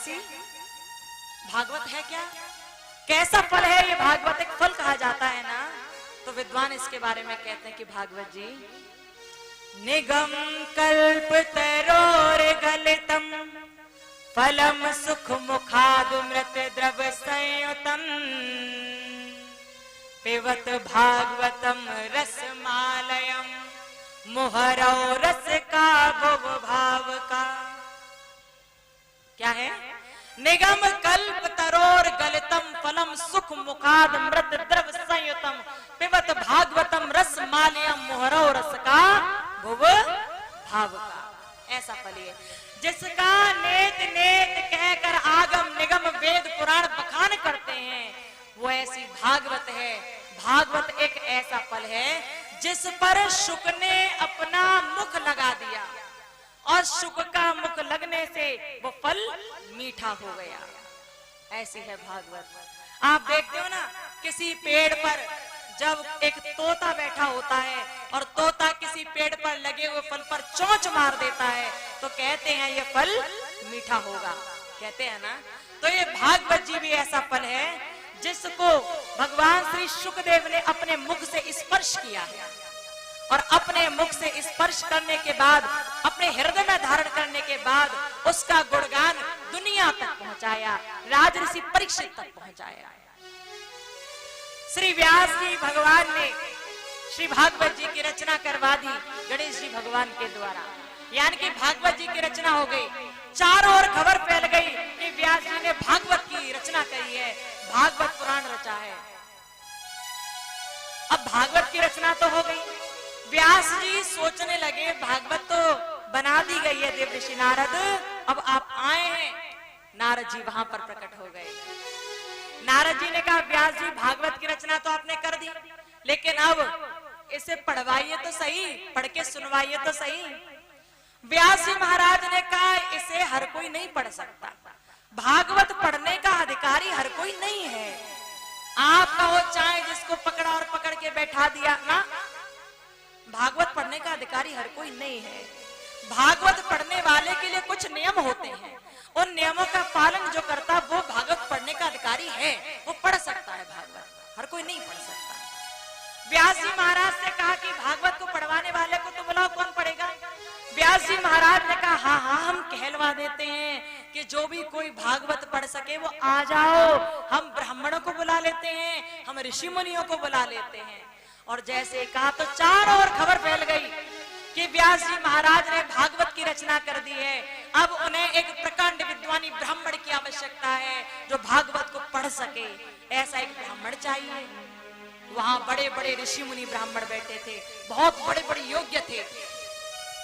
जैसी भागवत है क्या? कैसा फल है ये भागवत? एक फल कहा जाता है ना, तो विद्वान इसके बारे में कहते हैं कि भागवत जी निगम कल्प तरोर गलितम फलम सुख मुखादुमृत द्रव संयुतम पिबत भागवतम रसमालयम मुहरौ रस का भुव भाव का। क्या है? निगम कल्प तरोर गलितम फलम सुख मुखाद मृत द्रव संयुतम पिबत भागवतम रस मालयम मुहरौ रस का भुव भाव का। ऐसा फल है जिसका नेत नेत कहकर आगम निगम वेद पुराण बखान करते हैं, वो ऐसी भागवत है। भागवत एक ऐसा फल है जिस पर शुक ने अपना मुख लगा दिया और शुक का मुख लगने से वो फल मीठा हो गया। ऐसी है भागवत। आप देखते हो ना, किसी पेड़ पर जब एक तोता बैठा होता है और तोता किसी पेड़ पर लगे हुए फल पर चोंच मार देता है तो कहते हैं ये फल मीठा होगा, कहते हैं ना। तो ये भागवत जी भी ऐसा फल है जिसको भगवान श्री शुकदेव ने अपने मुख से स्पर्श किया है और अपने मुख से स्पर्श करने के बाद अपने हृदय में धारण करने के बाद उसका गुणगान दुनिया तक पहुंचाया, राजऋषि परीक्षित तक पहुंचाया। श्री व्यास जी भगवान ने श्री भागवत जी की रचना करवा दी गणेश जी भगवान के द्वारा, यानी कि भागवत जी की रचना हो गई। चारों ओर खबर फैल गई कि व्यास जी ने भागवत की रचना करी है, भागवत पुराण रचा है। अब भागवत की रचना तो हो गई, व्यास जी सोचने लगे भागवत तो बना दी गई है देव ऋषि नारद, अब आप आए हैं। नारद जी वहां पर प्रकट हो गए। नारद जी ने कहा व्यास जी भागवत की रचना तो आपने कर दी, लेकिन अब इसे पढ़वाइए तो सही, पढ़ के सुनवाइए तो सही। व्यास जी महाराज ने कहा इसे हर कोई नहीं पढ़ सकता, भागवत पढ़ने का अधिकारी हर कोई नहीं है। आप कहो चाहे जिसको पकड़ा और पकड़ के बैठा दिया ना, भागवत पढ़ने का अधिकारी हर कोई नहीं है। भागवत पढ़ने वाले के लिए कुछ नियम होते हैं, उन नियमों का पालन जो करता वो भागवत पढ़ने का अधिकारी है, वो पढ़ सकता है भागवत, हर कोई नहीं पढ़ सकता। व्यास जी महाराज से कहा कि भागवत को पढ़वाने वाले को तो बुलाओ, कौन पढ़ेगा? व्यास जी महाराज ने कहा हाँ हाँ हम कहलवा देते हैं कि जो भी कोई भागवत पढ़ सके वो आ जाओ, हम ब्राह्मणों को बुला लेते हैं, हम ऋषि मुनियों को बुला लेते हैं। और जैसे कहा तो चारों ओर खबर फैल गई कि व्यास जी महाराज ने भागवत की रचना कर दी है। अब उन्हें एक प्रकांड विद्वानी ब्राह्मण की आवश्यकता है जो भागवत को पढ़ सके, ऐसा एक ब्राह्मण चाहिए। वहां बड़े बड़े ऋषि मुनि ब्राह्मण बैठे थे, बहुत बड़े बड़े योग्य थे।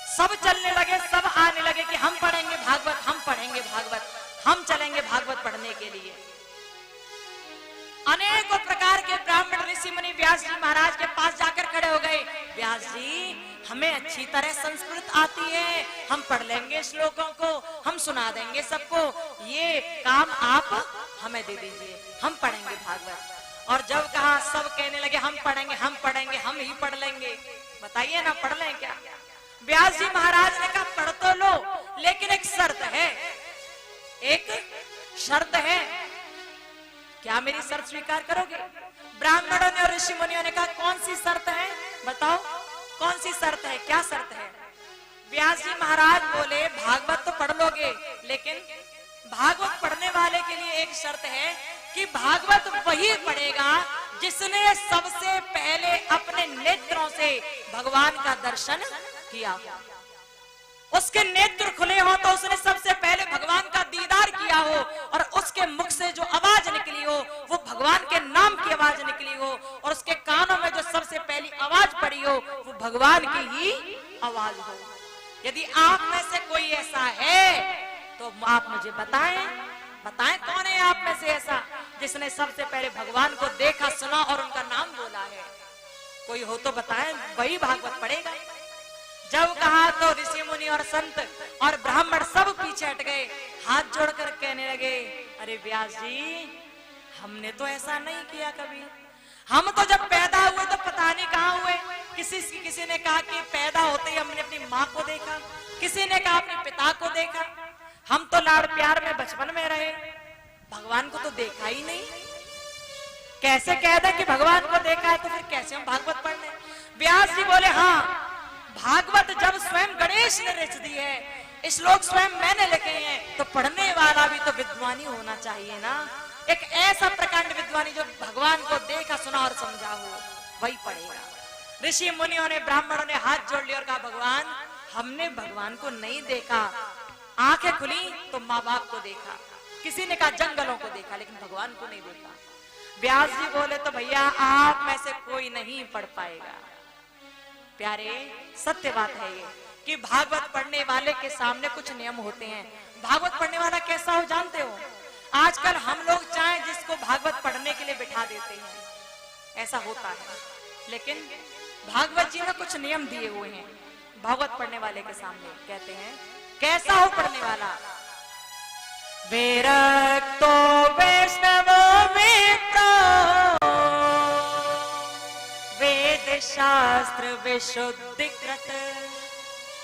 सब चलने लगे, सब आने लगे कि हम पढ़ेंगे भागवत, हम पढ़ेंगे भागवत, हम चलेंगे भागवत पढ़ने के लिए। अनेकों प्रकार के ब्राह्मण ऋषि मुनि व्यास जी महाराज के पास जाकर खड़े हो गए। व्यास जी हमें अच्छी तरह संस्कृत आती है, हम पढ़ लेंगे श्लोकों को, हम सुना देंगे सबको, ये काम आप हमें दे दीजिए, हम पढ़ेंगे भागवत। और जब कहा सब कहने लगे हम पढ़ेंगे, हम पढ़ेंगे, हम ही पढ़ लेंगे। बताइए ना पढ़ लें क्या? व्यास जी महाराज ने कहा पढ़ तो लो, लेकिन एक शर्त है, एक शर्त है, क्या मेरी शर्त स्वीकार करोगे? ब्राह्मणों ने और ऋषि मुनियों ने कहा कौन सी शर्त है, बताओ कौन सी शर्त है, क्या शर्त है? व्यास जी महाराज बोले भागवत तो पढ़ लोगे, लेकिन भागवत पढ़ने वाले के लिए एक शर्त है कि भागवत वही पढ़ेगा जिसने सबसे पहले अपने नेत्रों से भगवान का दर्शन किया हो, उसके नेत्र खुले हो तो उसने सबसे पहले भगवान का दीदार किया हो और उसके मुख से जो आवाज निकली हो वो भगवान के नाम की आवाज निकली हो और उसके कानों में जो सबसे पहली आवाज पड़ी हो वो भगवान की ही आवाज हो। यदि आप में से कोई ऐसा है तो आप मुझे बताएं, बताएं कौन है आप में से ऐसा जिसने सबसे पहले भगवान को देखा, सुना और उनका नाम बोला है? कोई हो तो बताएं, वही भागवत पढ़ेगा। जब कहा तो ऋषि मुनि और संत और ब्राह्मण सब पीछे हट गए, हाथ जोड़कर कहने लगे अरे व्यास जी हमने तो ऐसा नहीं किया कभी, हम तो जब पैदा हुए तो पता नहीं कहाँ हुए। किसी ने कहा कि पैदा होते ही हमने अपनी माँ को देखा, किसी ने कहा अपने पिता को देखा, हम तो लाड़ प्यार में बचपन में रहे, भगवान को तो देखा ही नहीं। कैसे कह दे कि भगवान को देखा है तो फिर कैसे हम भागवत पढ़ने। व्यास जी बोले हाँ, भागवत जब स्वयं गणेश ने रच दी है, श्लोक स्वयं मैंने लिखे हैं, तो पढ़ने वाला भी तो विद्वानी होना चाहिए ना। एक ऐसा प्रकांड विद्वानी जो भगवान को देखा सुना और समझा हो, वही पढ़ेगा। ऋषि मुनियों ने, ब्राह्मणों ने हाथ जोड़ लिया और कहा भगवान हमने भगवान को नहीं देखा। आंखें खुली तो माँ बाप को देखा, किसी ने कहा जंगलों को देखा, लेकिन भगवान को नहीं देखा। व्यास जी बोले तो भैया आप में से कोई नहीं पढ़ पाएगा। प्यारे सत्य बात है ये कि भागवत पढ़ने वाले के सामने कुछ नियम होते हैं। भागवत पढ़ने वाला कैसा हो जानते हो? आजकल हम लोग चाहे जिसको भागवत पढ़ने के लिए बिठा देते हैं, ऐसा होता है, लेकिन भागवत जी ने कुछ नियम दिए हुए हैं भागवत पढ़ने वाले के सामने। कहते हैं कैसा हो पढ़ने वाला? विरक्तो वैष्णवो मित्रो वेद शास्त्र विशुद्धिकृत।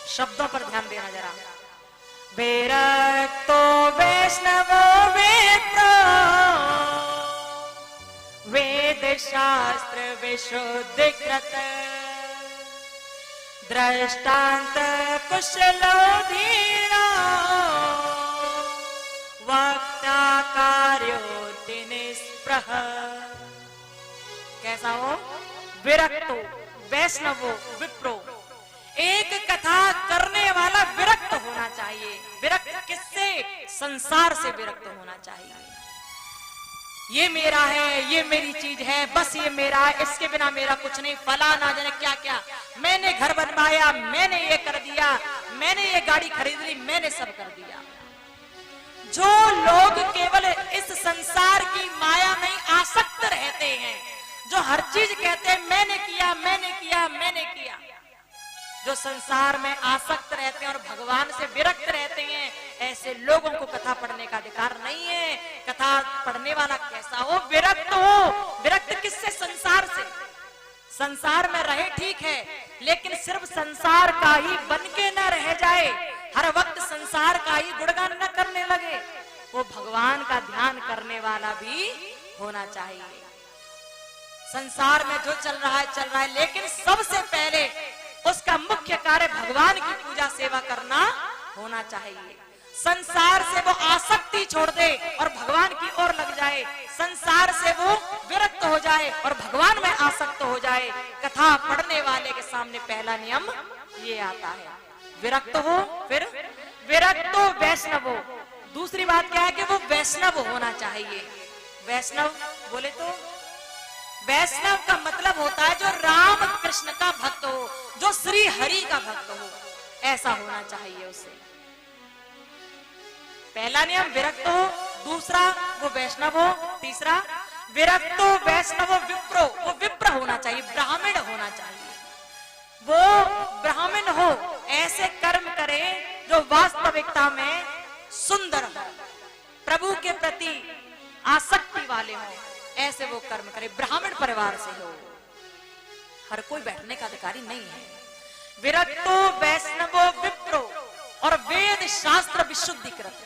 शब्दों पर ध्यान देना जरा। विरक्तो वैष्णवो मित्रो वेद शास्त्र विशुद्धिकृत। दृष्टांत कुशलो धीरो वक्ता कार्योति निस्पृह। कैसा हो? विरक्तो वैष्णवो विप्रो, एक कथा करने वाला विरक्त होना चाहिए। विरक्त किससे? संसार से विरक्त होना चाहिए। ये मेरा है, ये मेरी चीज है, बस ये मेरा है, इसके बिना मेरा कुछ नहीं। फला ना जाने क्या क्या, मैंने घर बनवाया, मैंने ये कर दिया, मैंने ये गाड़ी खरीद ली, मैंने सब कर दिया। जो लोग केवल इस संसार की माया में आसक्त रहते हैं, जो हर चीज कहते हैं मैंने किया, मैंने किया, मैंने किया, जो संसार में आसक्त रहते हैं और भगवान से विरक्त रहते हैं, ऐसे लोगों को कथा पढ़ने का अधिकार नहीं है। कथा पढ़ने वाला कैसा हो? विरक्त हो। विरक्त किससे? संसार से। संसार में रहे ठीक है, लेकिन सिर्फ संसार का ही बन के न रह जाए, हर वक्त संसार का ही गुणगान न करने लगे। वो भगवान का ध्यान करने वाला भी होना चाहिए। संसार में जो चल रहा है, लेकिन सबसे पहले उसका मुख्य कार्य भगवान की पूजा सेवा करना होना चाहिए। संसार से वो आसक्ति छोड़ दे और भगवान की ओर लग जाए, संसार से वो विरक्त हो जाए और भगवान में आसक्त हो जाए। कथा पढ़ने वाले के सामने पहला नियम ये आता है, विरक्त हो। फिर विरक्तो वैष्णवो, दूसरी बात क्या है कि वो वैष्णव होना चाहिए। वैष्णव बोले तो वैष्णव का मतलब होता है जो राम कृष्ण का भक्त हो, जो श्री हरि का भक्त हो, ऐसा होना चाहिए उसे। पहला नियम विरक्त हो, दूसरा वो वैष्णव हो, तीसरा विरक्तो वैष्णव विप्रो, वो विप्र होना चाहिए, ब्राह्मण होना चाहिए। वो ब्राह्मण हो, ऐसे कर्म करे जो वास्तविकता में सुंदर हो, प्रभु के प्रति आसक्ति वाले हो, ऐसे वो कर्म करे। ब्राह्मण परिवार से हो, हर कोई बैठने का अधिकारी नहीं है। विरक्तो वैष्णवो विप्रो और वेद शास्त्र विशुद्धिकृत,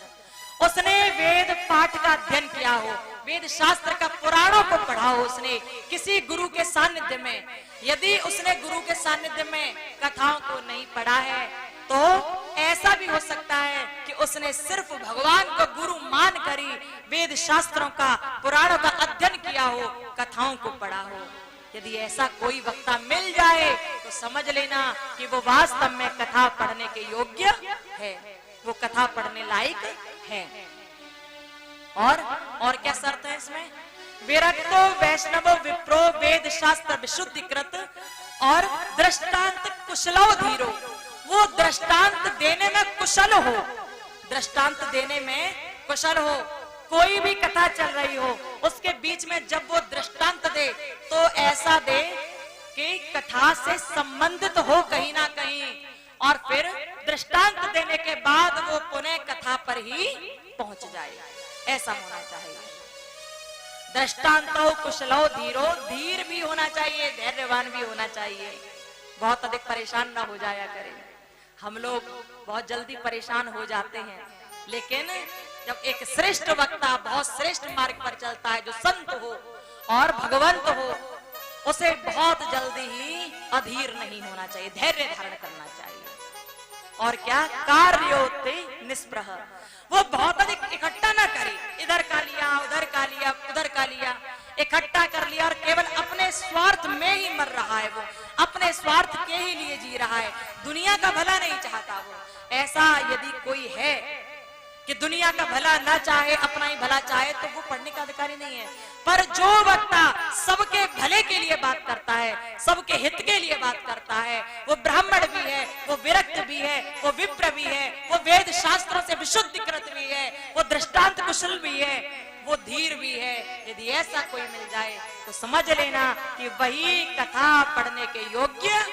उसने वेद पाठ का अध्ययन किया हो, वेद शास्त्र का पुराणों को पढ़ा हो उसने किसी गुरु के सानिध्य में। यदि उसने गुरु के सानिध्य में कथाओं को नहीं पढ़ा है तो ऐसा भी हो सकता है कि उसने सिर्फ भगवान को गुरु मान कर ही वेद शास्त्रों का, पुराणों का अध्ययन किया हो, कथाओं को पढ़ा हो। यदि ऐसा कोई वक्ता मिल जाए तो समझ लेना कि वो वास्तव में कथा पढ़ने के योग्य है, वो कथा पढ़ने लायक है। और क्या शर्त है इसमें? विरक्तो वैष्णव विप्रो वेद शास्त्र विशुद्धिकृत और दृष्टांत कुशलो धीरो, वो दृष्टांत देने में कुशल हो, दृष्टांत देने में कुशल हो। कोई भी कथा चल रही हो, उसके बीच में जब वो दृष्टांत दे तो ऐसा दे कि कथा से संबंधित हो कहीं ना कहीं, और फिर दृष्टांत देने के बाद वो पुनः कथा पर ही पहुंच जाए, ऐसा होना चाहिए। दृष्टांतो कुशलो धीरो, धीर भी होना चाहिए, धैर्यवान भी होना चाहिए। बहुत अधिक परेशान ना हो जाया करें। हम लोग बहुत जल्दी परेशान हो जाते हैं, लेकिन जब एक श्रेष्ठ वक्ता बहुत श्रेष्ठ मार्ग पर चलता है, जो संत हो और भगवंत हो, उसे बहुत जल्दी ही अधीर नहीं होना चाहिए, धैर्य धारण करना चाहिए। और क्या, कार्योत्ते निस्पृह, वो बहुत अधिक इकट्ठा ना करे, इधर का लिया उधर का लिया उधर का लिया, इकट्ठा कर लिया और केवल अपने स्वार्थ में ही मर रहा है, वो अपने स्वार्थ के ही लिए जी रहा है, दुनिया का भला नहीं चाहता वो। ऐसा यदि कोई है कि दुनिया का भला ना चाहे, अपना ही भला चाहे, तो वो पढ़ने का अधिकारी नहीं है। पर जो वक्ता सबके भले के लिए बात करता है, सबके हित के लिए बात करता है, वो ब्राह्मण भी है, वो विरक्त भी है, वो विप्र भी है, वो वेद शास्त्रों से विशुद्धिकृत भी है, वो दृष्टांत कुशल भी है, वो धीर भी है, यदि ऐसा कोई मिल जाए तो समझ लेना कि वही कथा पढ़ने के योग्य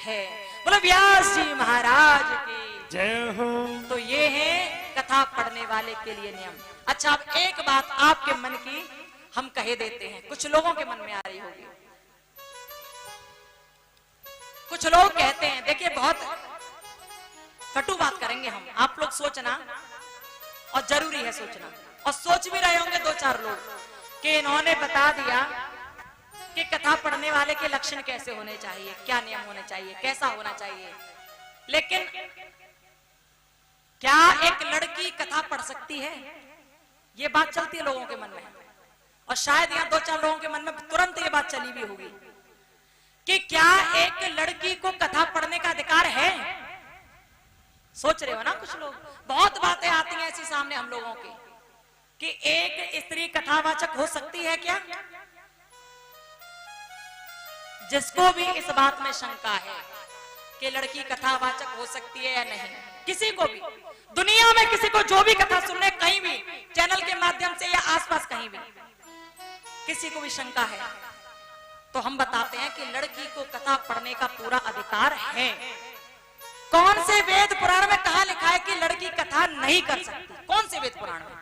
है। बोलो व्यास जी महाराज की जय हो। तो ये है कथा पढ़ने वाले के लिए नियम। अच्छा, अब एक बात आपके मन की हम कहे देते हैं, कुछ लोगों के मन में आ रही होगी। कुछ लोग कहते हैं, देखिए बहुत कटु बात करेंगे हम, आप लोग सोचना, और जरूरी है सोचना, और सोच भी रहे होंगे दो चार लोग कि इन्होंने बता दिया कि कथा पढ़ने वाले के लक्षण कैसे होने चाहिए, क्या नियम होने चाहिए, कैसा होना चाहिए। लेकिन क्या एक लड़की कथा पढ़ सकती है? ये बात चलती है लोगों के मन में, और शायद यहाँ दो चार लोगों के मन में तुरंत ये बात चली भी होगी कि क्या एक लड़की को कथा पढ़ने का अधिकार है? सोच रहे हो ना कुछ लोग। बहुत बातें आती हैं ऐसी सामने हम लोगों की कि एक स्त्री कथावाचक हो सकती है क्या? जिसको भी इस बात में शंका है कि लड़की कथावाचक हो सकती है या नहीं, किसी को भी दुनिया में किसी को जो भी कथा सुनने कहीं भी चैनल के माध्यम से या आसपास कहीं भी किसी को भी शंका है, तो हम बताते हैं कि लड़की को कथा पढ़ने का पूरा अधिकार है। कौन से वेद पुराण में कहा लिखा है कि लड़की कथा नहीं कर सकती? कौन से वेद पुराण में?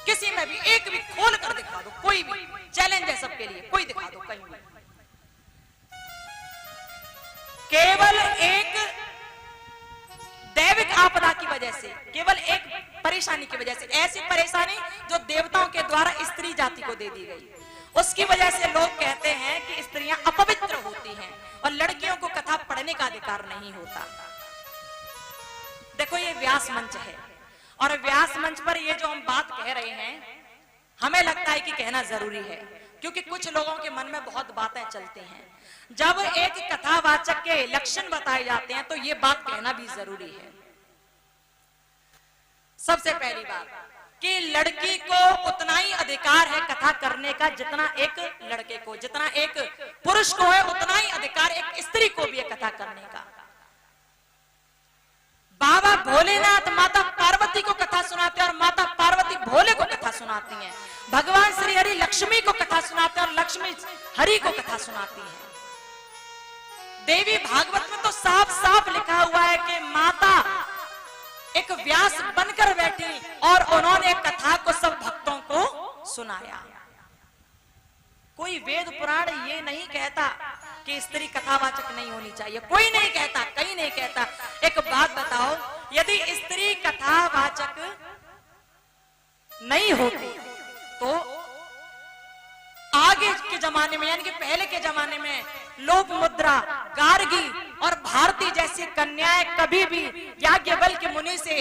किसी में भी एक भी खोल कर दिखा दो, कोई भी चैलेंज है सबके लिए, कोई दिखा दो कहीं भी। केवल एक दैविक आपदा की वजह से, केवल एक परेशानी की वजह से, ऐसी परेशानी जो देवताओं के द्वारा स्त्री जाति को दे दी गई, उसकी वजह से लोग कहते हैं कि स्त्रियां अपवित्र होती हैं और लड़कियों को कथा पढ़ने का अधिकार नहीं होता। देखो ये व्यास मंच है, और व्यास मंच पर ये जो हम बात कह रहे हैं, हमें लगता है कि कहना जरूरी है, क्योंकि कुछ लोगों के मन में बहुत बातें चलती हैं। जब एक कथावाचक के लक्षण बताए जाते हैं तो ये बात कहना भी जरूरी है। सबसे पहली बात कि लड़की को उतना ही अधिकार है कथा करने का जितना एक लड़के को, जितना एक पुरुष को है उतना ही अधिकार एक स्त्री को भी है कथा करने का। बाबा भोलेनाथ माता पार्वती को कथा सुनाते हैं और माता पार्वती भोले को कथा सुनाती हैं। भगवान श्री हरि लक्ष्मी को कथा सुनाते हैं और लक्ष्मी हरि को कथा सुनाती हैं। देवी भागवत में तो साफ साफ लिखा हुआ है कि माता एक व्यास बनकर बैठी और उन्होंने कथा को सब भक्तों को सुनाया। कोई वेद पुराण ये नहीं कहता कि स्त्री कथावाचक नहीं होनी चाहिए, कोई नहीं कहता, कहीं नहीं कहता। एक बात बताओ, यदि स्त्री कथावाचक नहीं होती तो आगे के जमाने में, यानी कि पहले के जमाने में लोपमुद्रा, गार्गी और भारती जैसी कन्याएं कभी भी याज्ञवल्क्य मुनि से,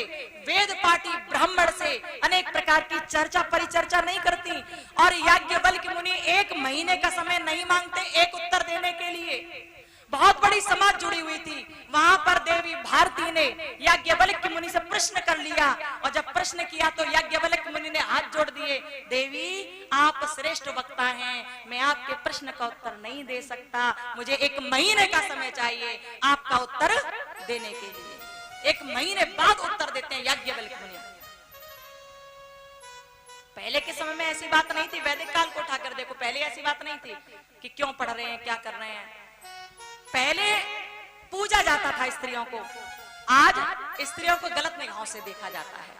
वेद पाठी ब्राह्मण से अनेक प्रकार की चर्चा परिचर्चा नहीं करती, और याज्ञवल्क्य मुनि एक महीने का समय नहीं मांगते एक उत्तर देने के लिए। बहुत बड़ी समाज जुड़ी हुई थी, वहां पर देवी भारती ने याज्ञवल्क्य मुनि से प्रश्न कर लिया, और जब प्रश्न किया तो याज्ञवल्क्य मुनि ने हाथ जोड़ दिए, देवी आप श्रेष्ठ वक्ता हैं, मैं आपके प्रश्न का उत्तर नहीं दे सकता, मुझे एक महीने का समय चाहिए आपका उत्तर देने के लिए। एक महीने बाद उत्तर देते हैं याज्ञवल्क्य मुनि। पहले के समय में ऐसी बात नहीं थी, वैदिक काल को उठाकर देखो, पहले ऐसी बात नहीं थी कि क्यों पढ़ रहे हैं, क्या कर रहे हैं। पहले पूजा जाता था स्त्रियों को, आज स्त्रियों को गलत निगाहों से देखा जाता है।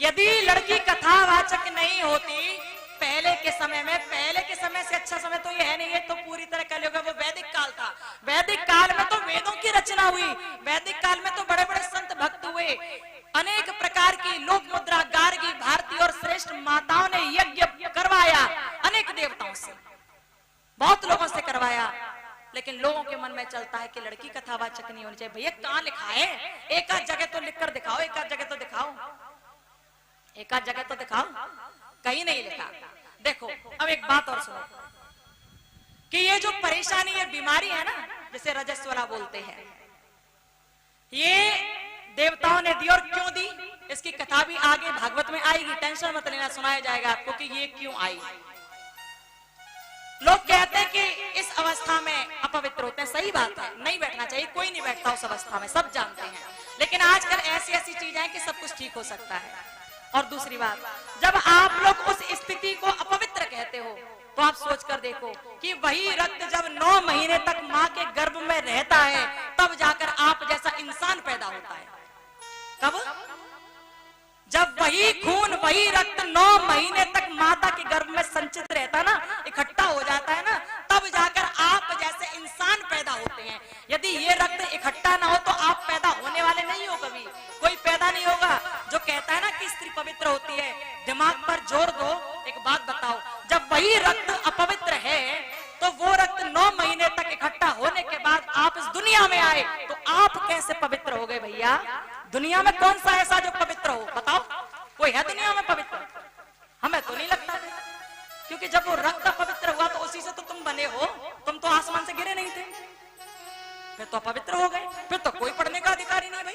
यदि लड़की कथावाचक नहीं होती पहले के समय में, पहले के समय से अच्छा समय तो ये है नहीं, ये तो पूरी तरह कलयुग, वो वैदिक काल था। वैदिक काल में तो वेदों की रचना हुई, वैदिक काल में तो बड़े बड़े संत भक्त हुए, हुए अनेक प्रकार की लोक मुद्रा गार्गी भारतीय और श्रेष्ठ माताओं ने यज्ञ करवाया, अनेक देवताओं से, बहुत लोगों से करवाया, लेकिन लोगों के मन में चलता है कि लड़की कथावाचक नहीं होनी चाहिए। भैया कहाँ लिखा है? एक आध जगह तो लिखकर दिखाओ, एक आध जगह तो दिखाओ, एक आध जगह तो दिखाओ, कहीं नहीं लिखा। देखो अब एक बात और सुनो कि ये जो परेशानी, ये बीमारी है ना, जिसे रजस्वला बोलते हैं, ये देवताओं ने दी। और क्यों दी, इसकी कथा भी आगे भागवत में आएगी, टेंशन मत लेना, सुनाया जाएगा आपको कि ये क्यों आई। लोग कहते हैं कि इस अवस्था में अपवित्र होते हैं, सही बात है, नहीं बैठना चाहिए, कोई नहीं बैठता उस अवस्था में, सब जानते हैं। लेकिन आजकल ऐसी ऐसी चीजें हैं कि सब कुछ ठीक हो सकता है। और दूसरी बात, जब आप लोग उस स्थिति को अपवित्र कहते हो तो आप सोच कर देखो कि वही रक्त जब 9 महीने तक माँ के गर्भ में रहता है, तब जाकर आप जैसा इंसान पैदा होता है। कब? जब वही खून, वही रक्त 9 महीने तक माता के गर्भ में संचित रहता ना, इकट्ठा हो जाता है ना, तब जाकर आप जैसे इंसान पैदा होते हैं। यदि ये रक्त इकट्ठा ना हो तो आप पैदा होने वाले नहीं हो, कभी कोई पैदा नहीं होगा। जो कहता है ना कि स्त्री पवित्र होती है, दिमाग पर जोर दो, एक बात बताओ, जब वही रक्त अपवित्र है तो वो रक्त 9 महीने तक इकट्ठा होने के बाद आप इस दुनिया में आए तो आप कैसे पवित्र हो गए? भैया दुनिया में कौन सा ऐसा जो पवित्र हो, बताओ, कोई है दुनिया में पवित्र? हमें तो नहीं लगता, क्योंकि जब वो रक्त पवित्र हुआ तो उसी से तो तुम बने हो, तुम तो आसमान से गिरे नहीं थे, फिर तो पवित्र हो गए, फिर तो कोई पढ़ने का अधिकारी नहीं। भाई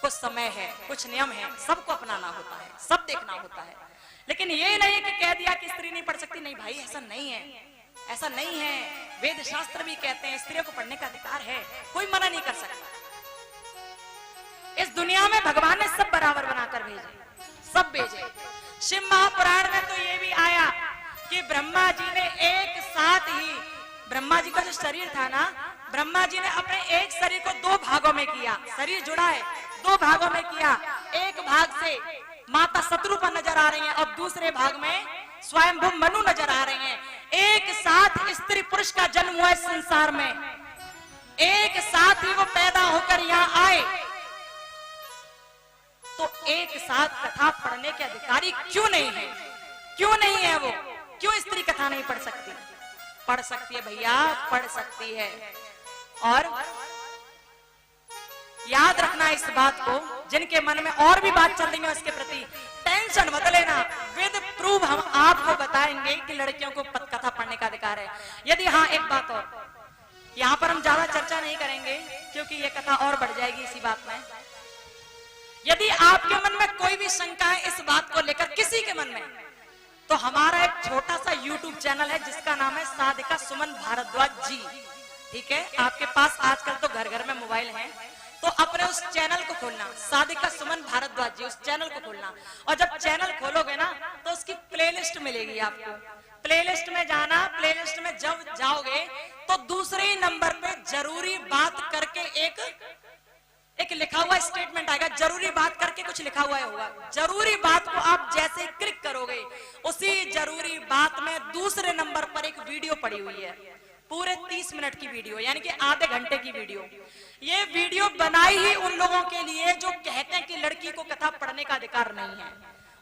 कुछ समय है, कुछ नियम है, सबको अपनाना होता है, सब देखना होता है। लेकिन ये नहीं कि कह दिया कि स्त्री नहीं पढ़ सकती, नहीं भाई, ऐसा नहीं है, ऐसा नहीं है। वेद शास्त्र भी कहते हैं स्त्रियों को पढ़ने का अधिकार है, कोई मना नहीं कर सकता। इस दुनिया में भगवान ने सब बराबर बनाकर भेजे, सब भेजे। शिव महापुराण में तो ये भी आया कि ब्रह्मा जी ने एक साथ ही, ब्रह्मा जी का जो शरीर था ना, ब्रह्मा जी ने अपने एक शरीर को 2 भागों में किया, शरीर जुड़ा है, 2 भागों में किया। एक भाग से माता शत्रुपा नजर आ रही हैं और दूसरे भाग में स्वयंभू मनु नजर आ रहे हैं। एक साथ स्त्री पुरुष का जन्म हुआ इस संसार में, एक साथ ही वो पैदा होकर यहाँ आए, तो एक साथ कथा पढ़ने के अधिकारी क्यों नहीं है? क्यों नहीं है वो? क्यों स्त्री कथा नहीं पढ़ सकती? पढ़ सकती है भैया, पढ़ सकती है। और याद रखना इस बात को, जिनके मन में और भी बात चल रही है इसके प्रति टेंशन मत लेना, विद प्रूफ हम आपको बताएंगे कि लड़कियों को कथा पढ़ने का अधिकार है। यदि हाँ, एक बात और, यहाँ पर हम ज्यादा चर्चा नहीं करेंगे क्योंकि ये कथा और बढ़ जाएगी इसी बात में। यदि आपके मन में कोई भी शंका है इस बात को लेकर, किसी के मन में, तो हमारा एक छोटा सा YouTube चैनल है जिसका नाम है साधिका सुमन भारद्वाज जी, ठीक है? आपके पास आजकल तो घर घर में मोबाइल है, तो अपने उस चैनल को खोलना, साधिका सुमन भारद्वाज जी, उस चैनल को खोलना, और जब चैनल खोलोगे ना तो उसकी प्लेलिस्ट मिलेगी आपको। प्लेलिस्ट में जाना, प्लेलिस्ट में जब जाओगे तो दूसरे ही नंबर पे जरूरी बात करके एक लिखा हुआ स्टेटमेंट आएगा, जरूरी बात करके कुछ लिखा हुआ होगा। जरूरी बात को आप जैसे क्लिक करोगे, उसी जरूरी बात में दूसरे नंबर पर एक वीडियो पड़ी हुई है, पूरे 30 मिनट की वीडियो, यानी कि आधे घंटे की वीडियो। ये वीडियो बनाई ही उन लोगों के लिए जो कहते हैं कि लड़की को कथा पढ़ने का अधिकार नहीं है।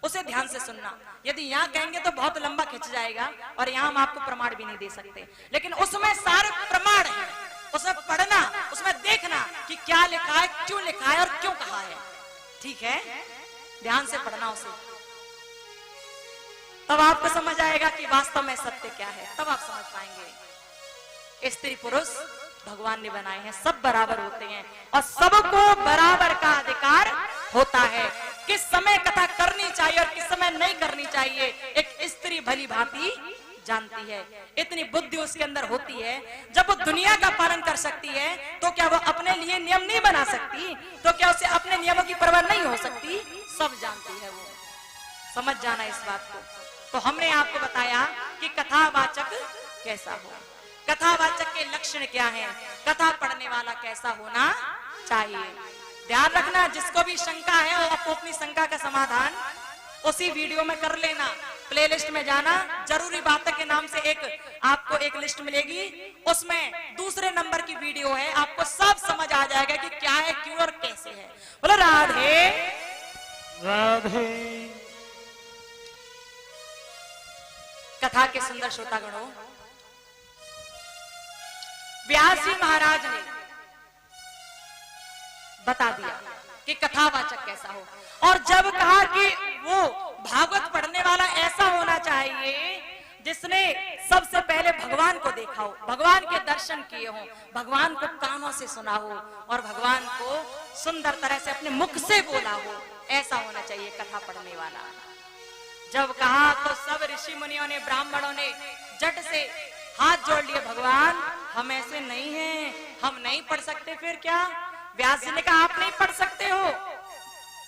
उसे ध्यान से सुनना, यदि यहाँ कहेंगे तो बहुत लंबा खिंच जाएगा और यहाँ हम आपको प्रमाण भी नहीं दे सकते, लेकिन उसमें सारे प्रमाण हैं, उसमें पढ़ना, उसमें देखना कि क्या लिखा है, क्यों लिखा है और क्यों कहा है, ठीक है? ध्यान से पढ़ना उसे, तब आपको समझ आएगा कि वास्तव में सत्य क्या है, तब आप समझ पाएंगे। स्त्री पुरुष भगवान ने बनाए हैं, सब बराबर होते हैं और सबको बराबर का अधिकार होता है। किस समय कथा करनी चाहिए और किस समय नहीं करनी चाहिए एक स्त्री भली भांति जानती है। इतनी बुद्धि उसके अंदर होती है, जब वो दुनिया का पालन कर सकती है तो क्या वो अपने लिए नियम नहीं बना सकती? तो क्या उसे अपने नियमों की परवाह नहीं हो सकती? सब जानती है वो, समझ जाना इस बात को। तो हमने आपको बताया कि कथावाचक कैसा हो, कथावाचक के लक्षण क्या हैं, कथा पढ़ने वाला कैसा होना चाहिए। ध्यान रखना, जिसको भी शंका है वो आपको अपनी शंका का समाधान उसी वीडियो में कर लेना। प्लेलिस्ट में जाना, जरूरी बातें के नाम से आपको एक लिस्ट मिलेगी, उसमें दूसरे नंबर की वीडियो है, आपको सब समझ आ जाएगा कि क्या है, क्यों और कैसे। राधे राधे। कथा के सुंदर श्रोतागणों, व्यास जी महाराज ने बता दिया कि कथावाचक कैसा हो, और जब कहा कि वो भागवत पढ़ने वाला ऐसा होना चाहिए जिसने सबसे पहले भगवान को देखा हो, भगवान के दर्शन किए हो, भगवान को कानों से सुना हो और भगवान को सुंदर तरह से अपने मुख से बोला हो, ऐसा होना चाहिए कथा पढ़ने वाला। जब कहा तो सब ऋषि मुनियों ने, ब्राह्मणों ने झट से हाथ जोड़ लिए, भगवान हम ऐसे नहीं हैं, हम नहीं पढ़ सकते। फिर क्या? व्यास जी ने कहा आप नहीं पढ़ सकते हो।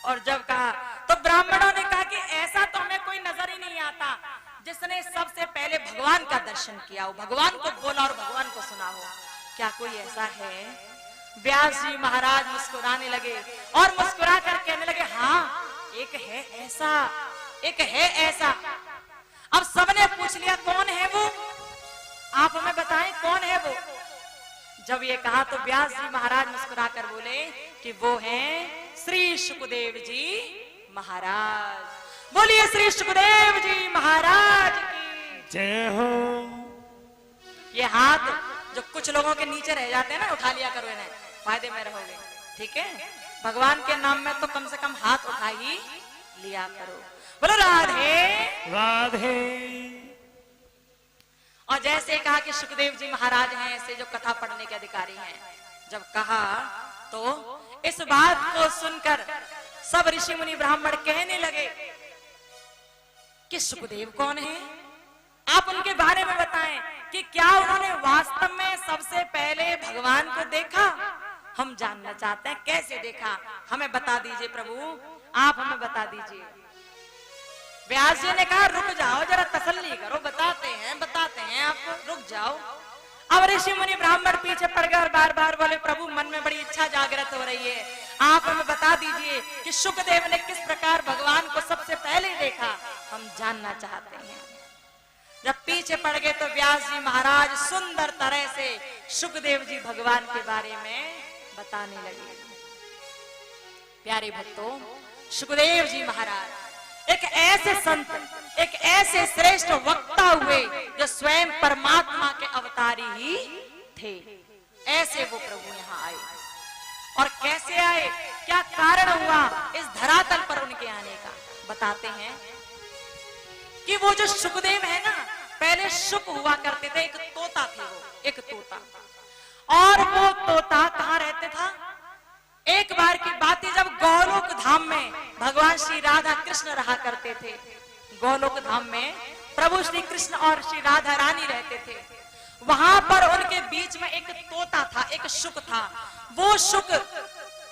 और जब कहा तो ब्राह्मणों ने कहा कि ऐसा तो हमें कोई नजर ही नहीं आता जिसने सबसे पहले भगवान का दर्शन किया हो, भगवान को बोला और भगवान को सुना हो। क्या कोई ऐसा है? व्यास जी महाराज मुस्कुराने लगे और मुस्कुरा कर कहने लगे, हाँ एक है ऐसा, एक है ऐसा। अब सबने पूछ लिया कौन है वो, आप हमें बताएं कौन है वो। जब ये कहा तो व्यास जी महाराज मुस्कुराकर बोले कि वो हैं श्री सुखदेव जी महाराज। बोलिए श्री सुखदेव जी महाराज की जय हो। ये हाथ जो कुछ लोगों के नीचे रह जाते हैं ना, उठा लिया करो इन्हें, फायदे में रहोगे, ठीक है? भगवान के नाम में तो कम से कम हाथ उठा ही लिया करो। बोलो राधे राधे। और जैसे कहा कि सुखदेव जी महाराज हैं ऐसे जो कथा पढ़ने के अधिकारी हैं, जब कहा तो इस बात को सुनकर सब ऋषि मुनि ब्राह्मण कहने लगे कि सुखदेव कौन है, आप उनके बारे में बताएं कि क्या उन्होंने वास्तव में सबसे पहले भगवान को देखा। हम जानना चाहते हैं कैसे देखा, हमें बता दीजिए प्रभु, आप हमें बता दीजिए। व्यास जी ने कहा रुक जाओ जरा, तसल्ली करो, बताते हैं, आप रुक जाओ। अब ऋषि मुनि ब्राह्मण पीछे पड़ गए और बार बार बोले, प्रभु मन में बड़ी इच्छा जागृत हो रही है, आप हमें बता दीजिए कि सुखदेव ने किस प्रकार भगवान को सबसे पहले देखा, हम जानना चाहते हैं। जब पीछे पड़ गए तो व्यास जी महाराज सुंदर तरह से सुखदेव जी भगवान के बारे में बताने लगे। प्यारे भक्तों, सुखदेव जी महाराज एक ऐसे संत, एक ऐसे श्रेष्ठ वक्ता हुए जो स्वयं परमात्मा के अवतारी ही थे। ऐसे वो प्रभु यहाँ आए, और कैसे आए, क्या कारण हुआ इस धरातल पर उनके आने का, बताते हैं कि वो जो सुखदेव है ना, पहले सुख हुआ करते थे, एक तोता थे वो, एक तोता। और वो तोता कहाँ रहते था? एक बार की बात है जब गोलोक धाम में भगवान श्री राधा कृष्ण रहा करते थे। गोलोक धाम में प्रभु श्री कृष्ण और श्री राधा रानी रहते थे। वहां पर उनके बीच में एक तोता था, एक शुक था। वो शुक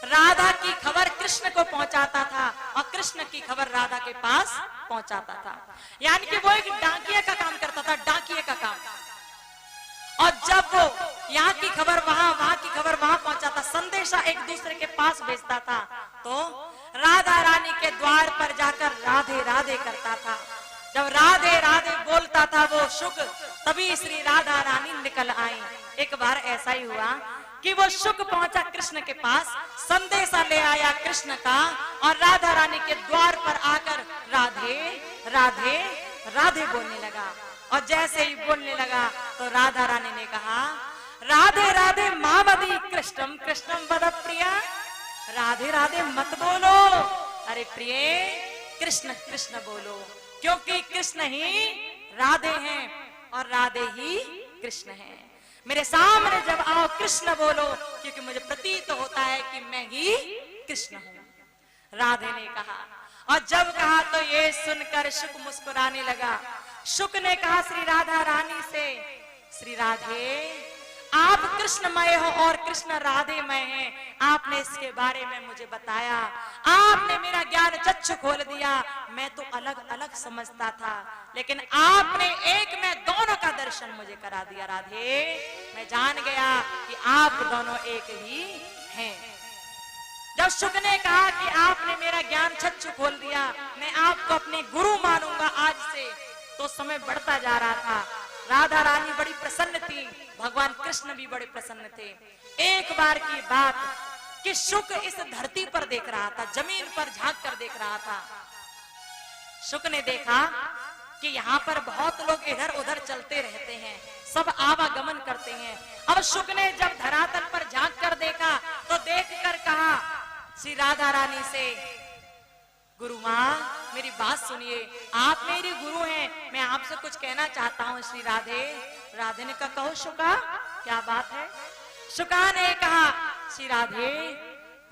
राधा की खबर कृष्ण को पहुंचाता था और कृष्ण की खबर राधा के पास पहुंचाता था। यानी कि वो एक डाकिया का काम करता था, डाकिया का काम। और जब वो यहाँ की खबर वहां, वहां की खबर वहां पहुंचाता, संदेशा एक दूसरे के पास भेजता था, तो राधा रानी के द्वार पर जाकर राधे राधे करता था। जब राधे राधे बोलता था वो शुक, तभी श्री राधा रानी निकल आई। एक बार ऐसा ही हुआ कि वो शुक पहुंचा कृष्ण के पास, संदेशा ले आया कृष्ण का, और राधा रानी के द्वार पर आकर राधे राधे राधे बोलने लगा। और जैसे ही बोलने लगा तो राधा रानी ने कहा, राधे राधे मामदी कृष्णम कृष्णम वद प्रिया। राधे राधे मत बोलो, अरे प्रिय कृष्ण कृष्ण बोलो, क्योंकि कृष्ण ही राधे हैं और राधे ही कृष्ण हैं। मेरे सामने जब आओ कृष्ण बोलो, क्योंकि मुझे प्रतीत होता है कि मैं ही कृष्ण हूं, राधे ने कहा। और जब कहा तो ये सुनकर शुक मुस्कुराने लगा। शुक ने कहा श्री राधा रानी से, श्री राधे आप कृष्णमय हो और कृष्ण राधेमय हैं, आपने इसके बारे में मुझे बताया, आपने मेरा ज्ञान चक्षु खोल दिया। मैं तो अलग अलग समझता था, लेकिन आपने एक में दोनों का दर्शन मुझे करा दिया। राधे, मैं जान गया कि आप दोनों एक ही हैं। जब शुक ने कहा कि आपने मेरा ज्ञान चक्षु खोल दिया, मैं आपको अपने गुरु मानूंगा आज से, तो समय बढ़ता जा रहा था। राधा रानी बड़ी प्रसन्न थी, भगवान कृष्ण भी बड़े प्रसन्न थे। एक बार की बात कि शुक इस धरती पर देख रहा था, जमीन पर झांक कर देख रहा था। शुक ने देखा कि यहाँ पर बहुत लोग इधर उधर चलते रहते हैं, सब आवागमन करते हैं। अब शुक ने जब धरातल पर झांक कर देखा तो देख कर कहा श्री राधा रानी से, गुरु माँ मेरी बात सुनिए, आप मेरी गुरु हैं, मैं आपसे कुछ कहना चाहता हूँ श्री राधे। राधे ने कहा कहो शुका, क्या बात है? शुका ने कहा श्री राधे,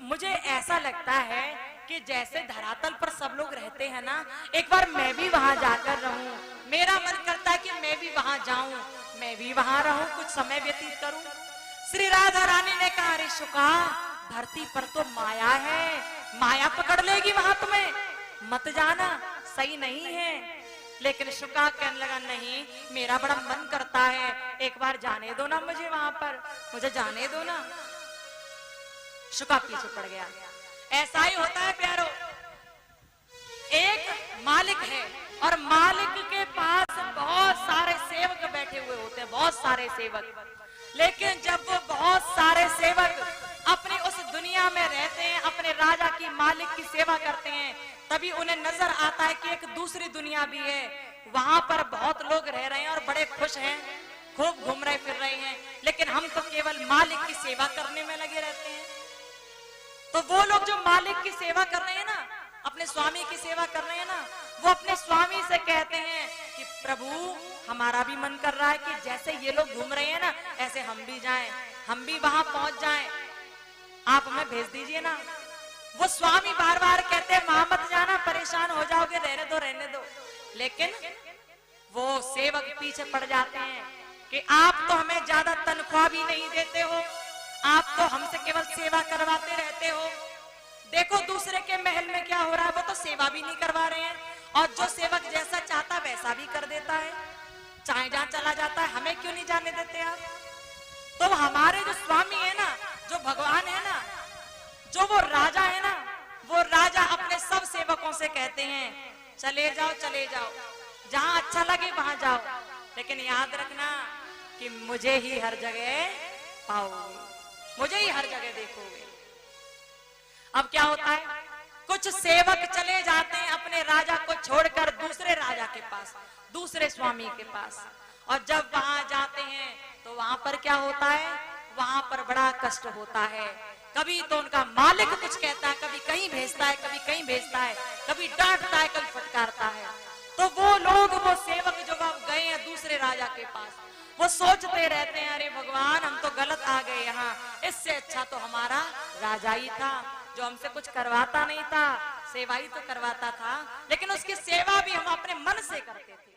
मुझे ऐसा लगता है कि जैसे धरातल पर सब लोग रहते हैं ना, एक बार मैं भी वहां जाकर रहूं। मेरा मन करता है कि मैं भी वहां जाऊं, मैं भी वहां रहूं, कुछ समय व्यतीत करूं। श्री राधा रानी ने कहा अरे शुका, धरती पर तो माया है, माया पकड़ लेगी वहां तुम्हें, मत जाना, सही नहीं है। लेकिन शुका कहने लगा नहीं, मेरा बड़ा मन करता है, एक बार जाने दो ना मुझे वहां पर, मुझे जाने दो ना। शुका पीछे पड़ गया। ऐसा ही होता है प्यारो, एक मालिक है और मालिक के पास बहुत सारे सेवक बैठे हुए होते हैं, बहुत सारे सेवक। लेकिन जब वो बहुत सारे सेवक अपनी उस दुनिया में रहते हैं, अपने राजा की मालिक की सेवा करते हैं, तभी उन्हें नजर आता है कि एक दूसरी दुनिया भी है, वहां पर बहुत लोग रह रहे हैं और बड़े खुश हैं, खूब घूम रहे फिर रहे हैं, लेकिन हम तो केवल मालिक की सेवा करने में लगे रहते हैं। तो वो लोग जो मालिक की सेवा कर रहे हैं ना, अपने स्वामी की सेवा कर रहे हैं ना, वो अपने स्वामी से कहते हैं कि प्रभु हमारा भी मन कर रहा है कि जैसे ये लोग घूम रहे हैं ना, ऐसे हम भी जाएं, हम भी वहां पहुंच जाएं, आप हमें भेज दीजिए ना। वो स्वामी बार बार कहते हैं वहां मत जाना, परेशान हो जाओगे, रहने दो रहने दो। लेकिन वो सेवक पीछे पड़ जाते हैं कि आप तो हमें ज्यादा तनख्वाह भी नहीं देते हो, आप तो हमसे केवल सेवा करवाते रहते हो। देखो दूसरे के महल में क्या हो रहा है, वो तो सेवा भी नहीं करवा रहे हैं, और जो सेवक जैसा चाहता वैसा भी कर देता है, चाहे जहां चला जाता है, हमें क्यों नहीं जाने देते आप? तो हमारे जो स्वामी है ना, जो भगवान है ना, जो वो राजा है ना, वो राजा अपने सब सेवकों से कहते हैं चले जाओ चले जाओ, जहां अच्छा लगे वहां जाओ, लेकिन याद रखना कि मुझे ही हर जगह पाओगे, मुझे ही हर जगह देखोगे। अब क्या होता है, कुछ सेवक चले जाते हैं अपने राजा को छोड़कर दूसरे राजा के पास, दूसरे स्वामी के पास, और जब वहां जाते हैं तो वहां पर क्या होता है, वहां पर बड़ा कष्ट होता है। कभी तो उनका मालिक कुछ कहता है, कभी कहीं भेजता है, कभी कहीं भेजता है, कभी डांटता है, कभी फटकारता है। तो वो लोग, वो सेवक जो अब गए हैं दूसरे राजा के पास, वो सोचते रहते हैं अरे भगवान हम तो गलत आ गए यहाँ, इससे अच्छा तो हमारा राजा ही था जो हमसे कुछ करवाता नहीं था, सेवा ही तो करवाता था, लेकिन उसकी सेवा भी हम अपने मन से करते थे।